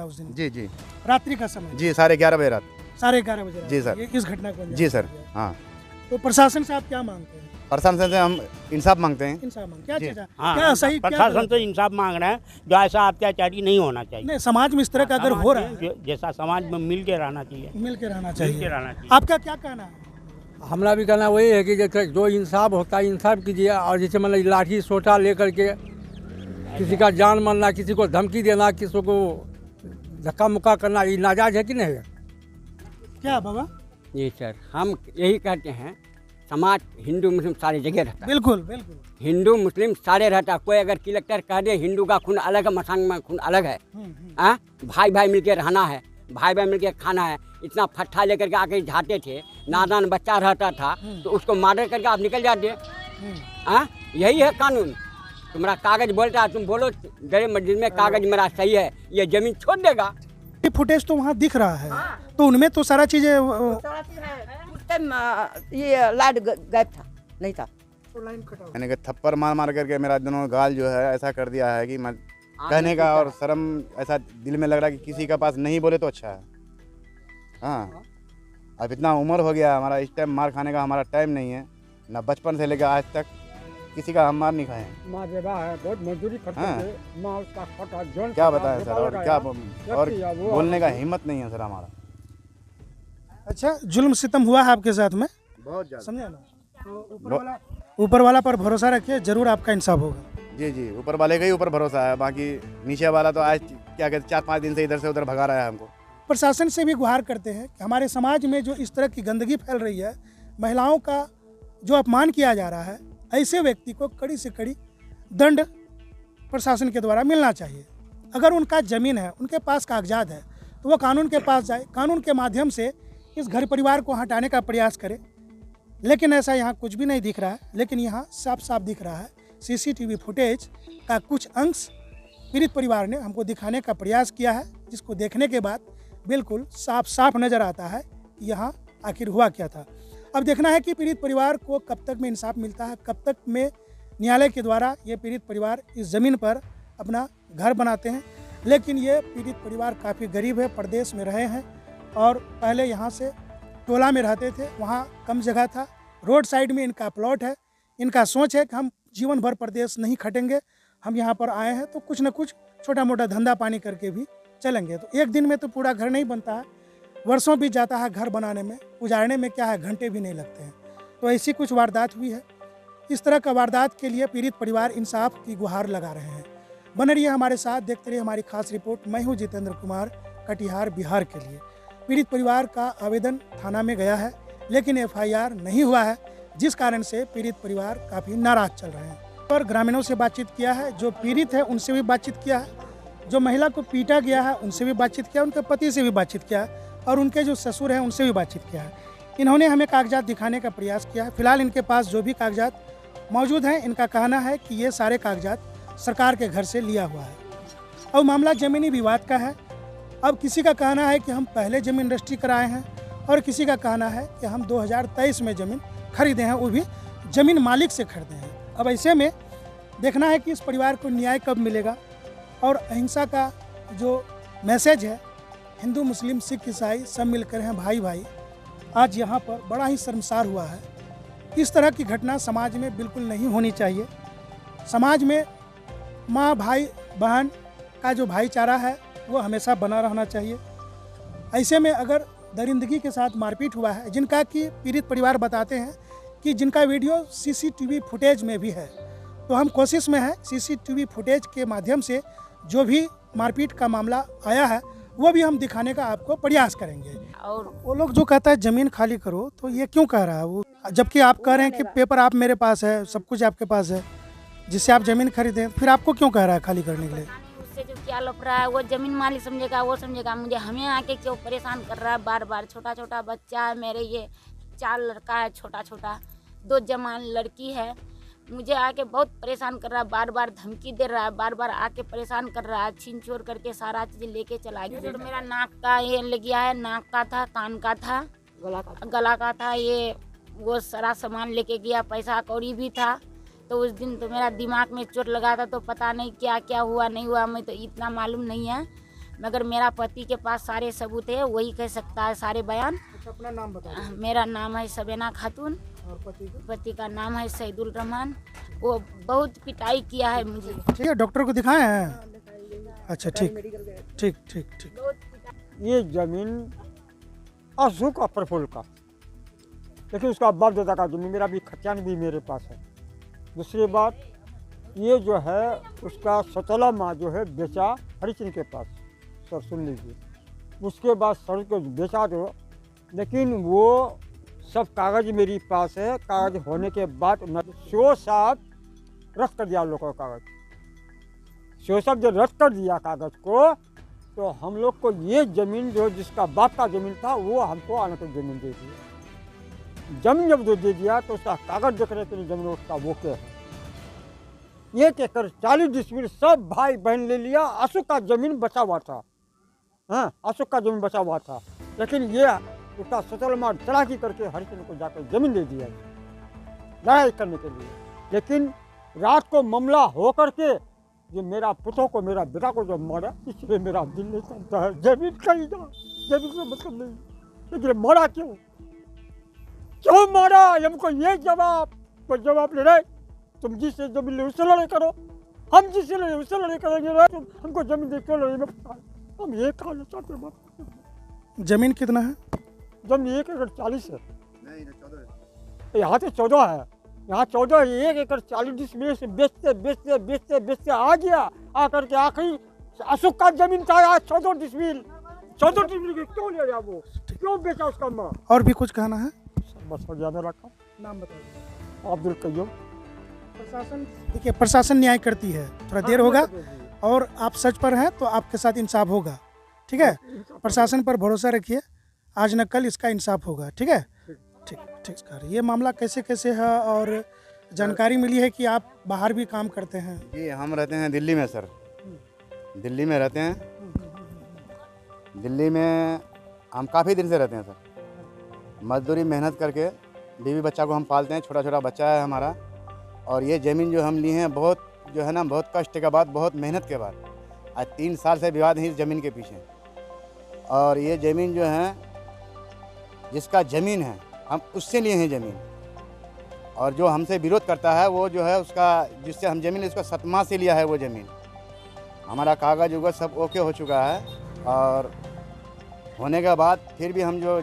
उस दिन? जी जी रात्रि का समय? जी 11:30 बजे रात। 11:30 बजे रात जी सर। ये इस घटना को अंजाम जी सर। दिया। हाँ, तो प्रशासन से आप क्या मांगते हैं? प्रशासन से हम इंसाफ मांगते हैं। इंसाफ मांग क्या जी। चीज़ है? हाँ, क्या सही क्या प्रशासन गलत से है? इंसाफ मांग रहे हैं, जो ऐसा अत्याचारी नहीं होना चाहिए। नहीं, समाज में इस तरह का अगर समाज हो रहा में है जैसा समाज में मिल के रहना चाहिए, मिल के रहना मिल के चाहिए। रहना चाहिए। आपका क्या कहना है? हमारा भी कहना वही है कि जैसे जो इंसाफ होता है इंसाफ कीजिए, और जैसे मतलब लाठी सोटा लेकर के किसी का जान मारना, किसी को धमकी देना, किसी को धक्का मुक्का करना, ये नाजायज है कि नहीं है? क्या बाबा? जी सर, हम यही कहते हैं, समाज हिंदू मुस्लिम सारी जगह रहता है। बिल्कुल बिल्कुल। हिंदू मुस्लिम सारे रहता है। कोई अगर कलेक्टर कह दे हिंदू का खून अलग है, मसांग में खून अलग है, भाई भाई मिलके रहना है, भाई भाई मिलके खाना है। इतना फट्ठा लेकर के आके झाते थे, नादान बच्चा रहता था तो उसको मार करके आप निकल जाते। यही है कानून। तुम्हारा कागज बोलता है, तुम बोलो गए मस्जिद में कागज मेरा सही है, ये जमीन छोड़ देगा। ये फुटेज तो वहाँ दिख रहा है, तो उनमें तो सारा चीजें उस टाइम ये लाइट गायब था, नहीं था। मैंने कहा थप्पड़ मार मार करके मेरा दोनों गाल जो है ऐसा कर दिया है कि मैं कहने का और शर्म ऐसा दिल में लग रहा है कि किसी का पास नहीं बोले तो अच्छा है। हाँ, अब इतना उम्र हो गया हमारा, इस टाइम मार खाने का हमारा टाइम नहीं है। ना बचपन से लेकर आज तक किसी का हम मार नहीं खाए हैं। माँ बेटा है, बहुत मजदूरी करते हाँ। थे, माँ उसका फटा जोन क्या फटा, बताएं सर, गोपाल और का क्या यार, और व्यक्ति है वो। बोलने का हिम्मत नहीं है सर हमारा। अच्छा जुल्म सितम हुआ है आपके साथ में, बहुत ज़्यादा। समझे ना? तो ऊपर वाला पर भरोसा रखिए, जरूर आपका इंसाफ होगा। जी जी, ऊपर वाले का ही ऊपर भरोसा है, बाकी नीचे वाला तो आज क्या कहते 4-5 दिन से इधर से उधर भगा रहा है हमको। प्रशासन से भी गुहार करते हैं कि हमारे समाज में जो इस तरह की गंदगी फैल रही है, महिलाओं का जो अपमान किया जा रहा है, ऐसे व्यक्ति को कड़ी से कड़ी दंड प्रशासन के द्वारा मिलना चाहिए। अगर उनका ज़मीन है, उनके पास कागजात है, तो वो कानून के पास जाए, कानून के माध्यम से इस घर परिवार को हटाने का प्रयास करे। लेकिन ऐसा यहाँ कुछ भी नहीं दिख रहा है। लेकिन यहाँ साफ साफ दिख रहा है, सीसीटीवी फुटेज का कुछ अंश पीड़ित परिवार ने हमको दिखाने का प्रयास किया है, जिसको देखने के बाद बिल्कुल साफ साफ नज़र आता है कि यहाँ आखिर हुआ क्या था। अब देखना है कि पीड़ित परिवार को कब तक में इंसाफ मिलता है, कब तक में न्यायालय के द्वारा ये पीड़ित परिवार इस ज़मीन पर अपना घर बनाते हैं। लेकिन ये पीड़ित परिवार काफ़ी गरीब है, प्रदेश में रहे हैं और पहले यहाँ से टोला में रहते थे, वहाँ कम जगह था, रोड साइड में इनका प्लॉट है। इनका सोच है कि हम जीवन भर प्रदेश नहीं खटेंगे, हम यहाँ पर आए हैं तो कुछ न कुछ छोटा मोटा धंधा पानी करके भी चलेंगे। तो एक दिन में तो पूरा घर नहीं बनता है, वर्षों बीत जाता है घर बनाने में, उजाड़ने में क्या है घंटे भी नहीं लगते हैं। तो ऐसी कुछ वारदात हुई है। इस तरह का वारदात के लिए पीड़ित परिवार इंसाफ की गुहार लगा रहे हैं। बने रहिए हमारे साथ, देखते रहिए हमारी खास रिपोर्ट। मैं हूँ जितेंद्र कुमार, कटिहार, बिहार के लिए। पीड़ित परिवार का आवेदन थाना में गया है, लेकिन FIR नहीं हुआ है, जिस कारण से पीड़ित परिवार काफ़ी नाराज चल रहे हैं। और ग्रामीणों से बातचीत किया है, जो पीड़ित है उनसे भी बातचीत किया है, जो महिला को पीटा गया है उनसे भी बातचीत किया, उनके पति से भी बातचीत किया है और उनके जो ससुर हैं उनसे भी बातचीत किया है। इन्होंने हमें कागजात दिखाने का प्रयास किया है। फिलहाल इनके पास जो भी कागजात मौजूद हैं, इनका कहना है कि ये सारे कागजात सरकार के घर से लिया हुआ है। अब मामला ज़मीनी विवाद का है। अब किसी का कहना है कि हम पहले ज़मीन रजिस्ट्री कराए हैं और किसी का कहना है कि हम 2023 में ज़मीन खरीदे हैं, वो भी ज़मीन मालिक से खरीदे हैं। अब ऐसे में देखना है कि इस परिवार को न्याय कब मिलेगा। और अहिंसा का जो मैसेज है, हिंदू मुस्लिम सिख ईसाई सब मिलकर हैं भाई भाई, आज यहाँ पर बड़ा ही शर्मसार हुआ है। इस तरह की घटना समाज में बिल्कुल नहीं होनी चाहिए। समाज में माँ भाई बहन का जो भाईचारा है वो हमेशा बना रहना चाहिए। ऐसे में अगर दरिंदगी के साथ मारपीट हुआ है, जिनका कि पीड़ित परिवार बताते हैं कि जिनका वीडियो CCTV फुटेज में भी है, तो हम कोशिश में हैं CCTV फुटेज के माध्यम से जो भी मारपीट का मामला आया है वो भी हम दिखाने का आपको प्रयास करेंगे। और वो लोग जो कहता है ज़मीन खाली करो, तो ये क्यों कह रहा है वो, जबकि आप कह रहे हैं कि पेपर आप मेरे पास है, सब कुछ आपके पास है, जिससे आप ज़मीन खरीदें, फिर आपको क्यों कह रहा है खाली करने के लिए? उससे जो क्या लप रहा है वो ज़मीन मालिक समझेगा, वो समझेगा, मुझे हमें आके क्यों परेशान कर रहा है बार बार। छोटा छोटा बच्चा है मेरे, ये 4 लड़का है छोटा छोटा, 2 जवान लड़की है, मुझे आके बहुत परेशान कर रहा है, बार बार धमकी दे रहा है, बार बार आके परेशान कर रहा है, छीन छोड़ करके सारा चीज़ लेके चला गया। मेरा नाक का ये लग गया है, नाक का था, कान का था, गला का था, ये वो सारा सामान लेके गया, पैसा कौड़ी भी था। तो उस दिन तो मेरा दिमाग में चोट लगा था, तो पता नहीं क्या क्या हुआ नहीं हुआ, मैं तो इतना मालूम नहीं है। मगर मेरा पति के पास सारे सबूत है, वही कह सकता है सारे बयान। अच्छा, अपना नाम बताइए। मेरा नाम है सबेना खातून, और पति का नाम है सईदुल रहमान। वो बहुत पिटाई किया है मुझे। ठीक है, डॉक्टर को दिखाए हैं? अच्छा, ठीक ठीक ठीक ठीक। ये जमीन अशोक का प्रफुल्ल का, लेकिन उसका बाप दादा का जमीन मेरा भी खतियान भी मेरे पास है। दूसरी बात ये जो है उसका सतला माँ जो है बेचा हरिचंद के पास, सर सुन लीजिए। उसके बाद सर को बेचा दो, लेकिन वो सब कागज़ मेरे पास है। कागज़ होने के बाद शो साहब रद्द कर दिया लोगों का कागज़। शो साहब जो रद्द कर दिया कागज़ को, तो हम लोग को ये ज़मीन जो जिसका बाप का ज़मीन था वो हमको आने को ज़मीन दे दी। जमीन जब दे दिया तो उसका कागज़ देख रहे थे, जमीन उसका वो क्या है। 1 एकड़ 40 डिसमिल सब भाई बहन ले लिया। अशोक का ज़मीन बचा हुआ था, हाँ अशोक का ज़मीन बचा हुआ था, लेकिन ये उसका सतल मार चढ़ाकी करके हरिचंद को जाकर ज़मीन दे दिया लड़ाई करने के लिए। लेकिन रात को मामला हो करके ये मेरा पुतों को, मेरा बेटा को जब मारा, इसलिए मेरा दिल नहीं करता है जमीन खरीदा, जमीन से मतलब नहीं। लेकिन मारा क्यों, क्यों मारा, हमको ये जवाब ले रहे। तुम जिससे जमीन ले उससे लड़ाई करो, हम जिससे लड़े उससे लड़ाई करेंगे। तुम हमको जमीन दे क्यों लड़ाई, हम ये कहना चाहते हैं। जमीन कितना है? जमीन 1 एकड़ 40 है। यहाँ तो 14 है, यहाँ 14 1 एकड़ 40 डिसमिल से बेचते आ गया। आकर के आखिरी अशोक का जमीन था आज 14 डिसमिल क्यों ले गया, वो क्यों बेचा उसका माँ। और भी कुछ कहना है? बस हो गया मेरा काम। नाम बताइए। अब्दुल कयूम। प्रशासन, देखिए प्रशासन न्याय करती है, थोड़ा देर होगा, और आप सच पर हैं तो आपके साथ इंसाफ होगा। ठीक है, प्रशासन पर भरोसा रखिए, आज न कल इसका इंसाफ होगा। ठीक है, ठीक ठीक सर। ये मामला कैसे कैसे है, और जानकारी मिली है कि आप बाहर भी काम करते हैं? जी, हम रहते हैं दिल्ली में सर, दिल्ली में रहते हैं। दिल्ली में हम काफ़ी दिन से रहते हैं सर। मजदूरी मेहनत करके बीवी बच्चा को हम पालते हैं, छोटा छोटा बच्चा है हमारा। और ये ज़मीन जो हम लिए हैं बहुत जो है ना, बहुत कष्ट के बाद, बहुत मेहनत के बाद, आज 3 साल से विवाद है इस ज़मीन के पीछे। और ये ज़मीन जो है, जिसका ज़मीन है हम उससे लिए हैं ज़मीन, और जो हमसे विरोध करता है वो जो है उसका, जिससे हम ज़मीन उसका सतमा से लिया है वो ज़मीन। हमारा कागज़ उगज सब ओके हो चुका है, और होने के बाद फिर भी हम जो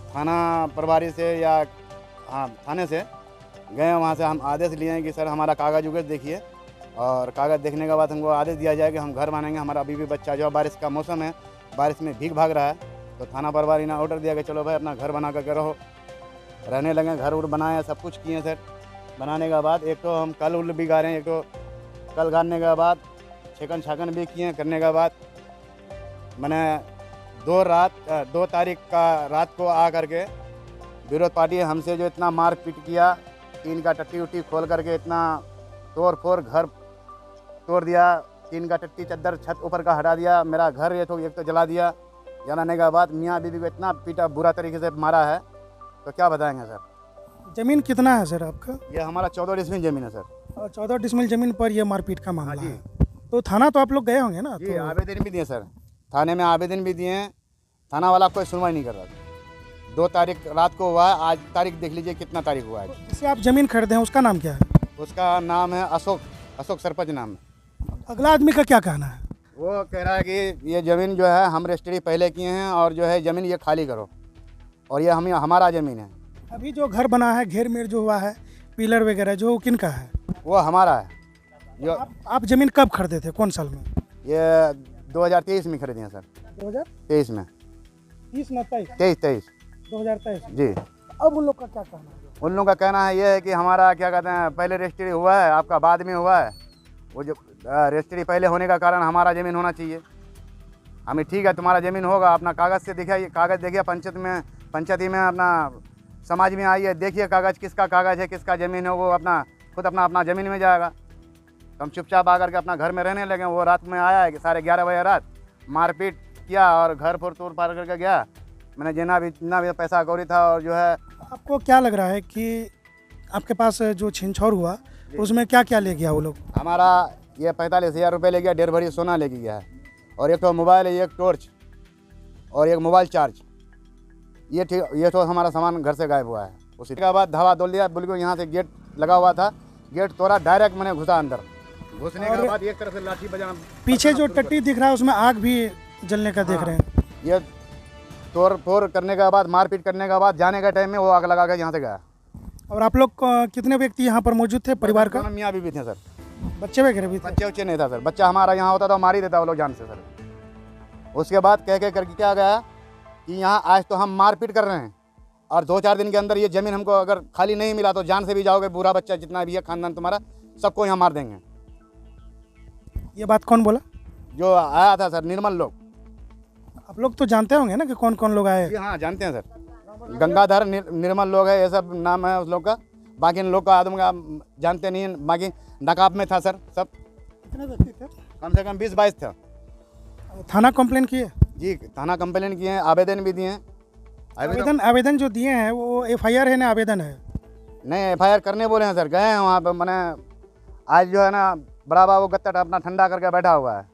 थाना प्रभारी से या हाँ थाने से गए, वहाँ से हम आदेश लिए हैं कि सर हमारा कागज़ उगज देखिए, और कागज़ देखने के बाद हमको आदेश दिया जाए कि हम घर बनाएंगे। हमारा अभी भी बच्चा जो बारिश का मौसम है, बारिश में भीग भाग रहा है, तो थाना प्रभारी ने ऑर्डर दिया कि चलो भाई अपना घर बना करके रहो। रहने लगे, घर उड़ बनाए, सब कुछ किए सर। बनाने के बाद एक तो हम कल उल भी गा रहे हैं, एक तो कल गाड़ने के बाद छेकन छाकन भी किए। करने के बाद मैंने 2 तारीख का रात को आ करके विरोध पार्टी हमसे जो इतना मार पीट किया, टीन का टट्टी उट्टी खोल करके इतना तोड़ फोड़ घर तोड़ दिया, टीन का टट्टी चद्दर छत ऊपर का हटा दिया, मेरा घर एक तो जला दिया। जलाने के बाद मियाँ बीवी को इतना पीटा, बुरा तरीके से मारा है, तो क्या बताएंगे सर। जमीन कितना है सर आपका? ये हमारा 14 डिसमिल ज़मीन है सर। और 14 डिसमिल जमीन पर यह मारपीट का मामला है, तो थाना तो आप लोग गए होंगे ना? जी, तो आवेदन भी दिए सर, थाने में आवेदन भी दिए हैं। थाना वाला कोई सुनवाई नहीं कर रहा था। 2 तारीख रात को हुआ है, आज तारीख देख लीजिए कितना तारीख हुआ है। जिससे आप जमीन खरीदे हैं उसका नाम क्या है? उसका नाम है अशोक सरपंच नाम है। अगला आदमी का क्या कहना है? वो कह रहा है कि ये ज़मीन जो है हम रजिस्ट्री पहले किए हैं, और जो है ज़मीन ये खाली करो, और ये हमारा ज़मीन है। अभी जो घर बना है, घेर मेर जो हुआ है, पिलर वगैरह जो किन का है? वो हमारा है। जो आप जमीन कब खरीदे थे, कौन साल में? ये 2023 में खरीदे हैं सर। 2023 में 23 2023 जी। अब उन लोग का क्या कहना है? उन लोगों का कहना है ये है कि हमारा क्या कहते हैं, पहले रजिस्ट्री हुआ है, आपका बाद में हुआ है। वो जो रजिस्ट्री पहले होने का कारण हमारा ज़मीन होना चाहिए। हमें ठीक है तुम्हारा ज़मीन होगा, अपना कागज़ से दिखाइए, कागज़ देखिए पंचायती में अपना समाज में आइए, देखिए कागज़ किसका कागज़ है, किसका ज़मीन है, वो खुद अपना ज़मीन में जाएगा। तो हम चुपचाप आकर के अपना घर में रहने लगे। वो रात में आया है कि 11:30 बजे रात मारपीट किया और घर पर तोड़ पार करके गया। मैंने जितना भी पैसा कौड़ी था, और जो है आपको क्या लग रहा है कि आपके पास जो छीन-छोड़ हुआ उसमें क्या क्या ले गया वो लोग? हमारा ये 45,000 रुपये ले गया, 1.5 भरी सोना ले गया है, और एक तो मोबाइल है, एक टॉर्च और एक मोबाइल चार्ज। ये तो हमारा सामान घर से गायब हुआ है। उसी के बाद धावा तोड़ दिया, बिल्कुल यहाँ से गेट लगा हुआ था, गेट तोड़ा, डायरेक्ट मैंने घुसा अंदर। घुसने के बाद एक तरफ से लाठी बजा। पीछे जो टट्टी दिख रहा है उसमें आग भी जलने का देख रहे हैं। ये तोड़ फोड़ करने के बाद, मारपीट करने के बाद, जाने के टाइम में वो आग लगा के यहाँ से गया। और आप लोग कितने व्यक्ति यहाँ पर मौजूद थे परिवार का? मियाँ भी थे सर, बच्चे वगैरह भी थे? बच्चे उच्चे नहीं था सर। बच्चा हमारा यहाँ होता तो मार ही देता वो लोग जान से सर। उसके बाद कह के करके क्या गया कि यहाँ आज तो हम मारपीट कर रहे हैं और 2-4 दिन के अंदर ये ज़मीन हमको अगर खाली नहीं मिला तो जान से भी जाओगे, बूढ़ा बच्चा जितना भी है खानदान तुम्हारा सबको यहाँ मार देंगे। ये बात कौन बोला? जो आया था सर, निर्मल लोग। आप लोग तो जानते होंगे ना कि कौन कौन लोग आए? जी हाँ, जानते हैं सर। गंगाधर निर्मल लोग है, ये सब नाम है उस लोग का। बाकी इन लोग का आदमी का जानते नहीं हैं। बाकी नकाब में था सर सब। कितने व्यक्ति थे? कम से कम 20-22 था। थाना कंप्लेन किए? जी, थाना कंप्लेन किए हैं, आवेदन भी दिए हैं। आवेदन जो दिए हैं वो एफआईआर है ना आवेदन है? नहीं, एफआईआर करने बोले हैं सर। गए हैं वहाँ पे। मैंने आज जो है ना बड़ा बाबू गत्ता अपना ठंडा करके बैठा हुआ है,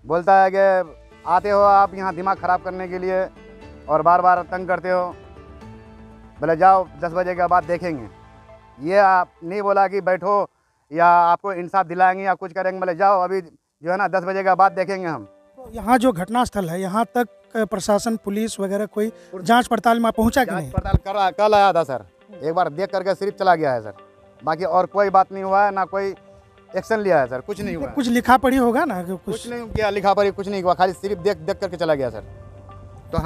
बोलता है कि आते हो आप यहाँ दिमाग ख़राब करने के लिए और बार बार तंग करते हो, बोले जाओ 10 बजे के बाद देखेंगे। ये आप नहीं बोला कि बैठो या आपको इंसाफ दिलाएंगे या कुछ करेंगे, बोले जाओ अभी जो है ना 10 बजे के बाद देखेंगे हम। तो यहाँ जो घटनास्थल है यहाँ तक प्रशासन पुलिस वगैरह कोई जांच पड़ताल में पहुँचा कि जांच नहीं? पड़ताल कल आया था सर, एक बार देख करके सिर्फ चला गया है सर। बाकी और कोई बात नहीं हुआ है, ना कोई एक्शन लिया है सर, कुछ नहीं हुआ है। कुछ लिखा पढ़ी होगा ना कि कुछ नहीं किया, लिखा पढ़ी कुछ नहीं हुआ, खाली सिर्फ देख करके चला गया सर। तो